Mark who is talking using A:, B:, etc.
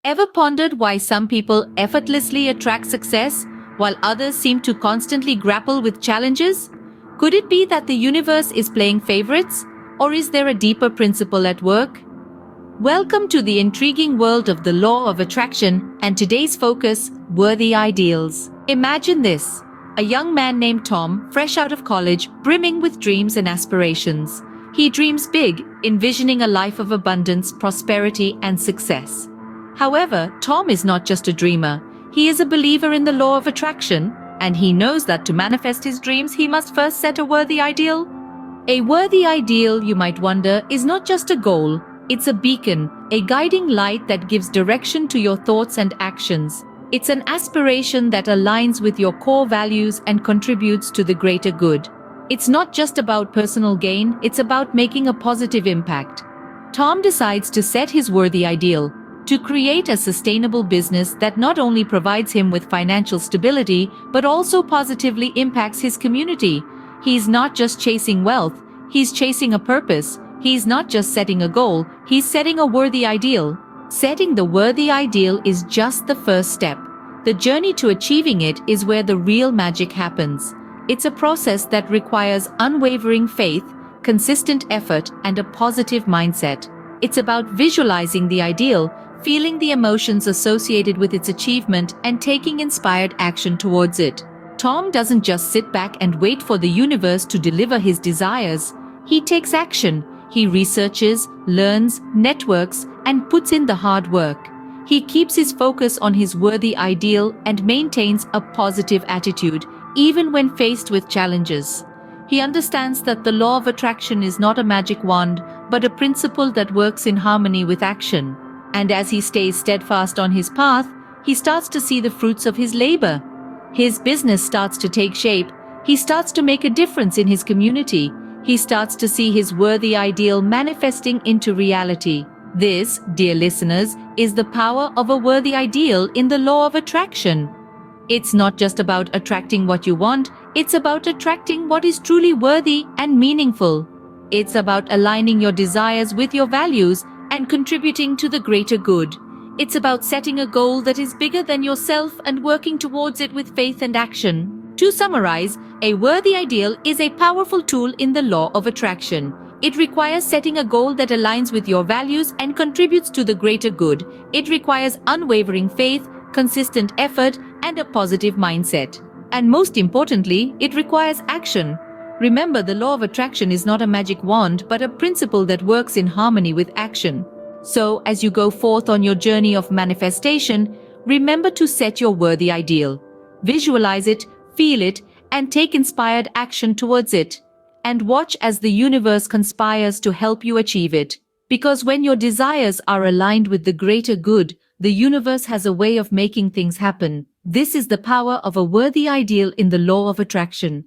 A: Ever pondered why some people effortlessly attract success while others seem to constantly grapple with challenges? Could it be that the universe is playing favorites, or is there a deeper principle at work? Welcome to the intriguing world of the law of attraction and today's focus, worthy ideals. Imagine this: a young man named Tom, fresh out of college, brimming with dreams and aspirations. He dreams big, envisioning a life of abundance, prosperity, and success. However, Tom is not just a dreamer. He is a believer in the law of attraction, and he knows that to manifest his dreams, he must first set a worthy ideal. A worthy ideal, you might wonder, is not just a goal. It's a beacon, a guiding light that gives direction to your thoughts and actions. It's an aspiration that aligns with your core values and contributes to the greater good. It's not just about personal gain, it's about making a positive impact. Tom decides to set his worthy ideal, to create a sustainable business that not only provides him with financial stability, but also positively impacts his community. He's not just chasing wealth, he's chasing a purpose. He's not just setting a goal, he's setting a worthy ideal. Setting the worthy ideal is just the first step. The journey to achieving it is where the real magic happens. It's a process that requires unwavering faith, consistent effort, and a positive mindset. It's about visualizing the ideal, feeling the emotions associated with its achievement, and taking inspired action towards it. Tom doesn't just sit back and wait for the universe to deliver his desires. He takes action. He researches, learns, networks, and puts in the hard work. He keeps his focus on his worthy ideal and maintains a positive attitude, even when faced with challenges. He understands that the law of attraction is not a magic wand, but a principle that works in harmony with action. And as he stays steadfast on his path, he starts to see the fruits of his labor. His business starts to take shape. He starts to make a difference in his community. He starts to see his worthy ideal manifesting into reality. This, dear listeners, is the power of a worthy ideal in the law of attraction. It's not just about attracting what you want, it's about attracting what is truly worthy and meaningful. It's about aligning your desires with your values and contributing to the greater good. It's about setting a goal that is bigger than yourself and working towards it with faith and action. To summarize, a worthy ideal is a powerful tool in the law of attraction. It requires setting a goal that aligns with your values and contributes to the greater good. It requires unwavering faith, consistent effort, and a positive mindset. And most importantly, it requires action. Remember, the law of attraction is not a magic wand, but a principle that works in harmony with action. So, as you go forth on your journey of manifestation, remember to set your worthy ideal. Visualize it, feel it, and take inspired action towards it. And watch as the universe conspires to help you achieve it. Because when your desires are aligned with the greater good, the universe has a way of making things happen. This is the power of a worthy ideal in the law of attraction.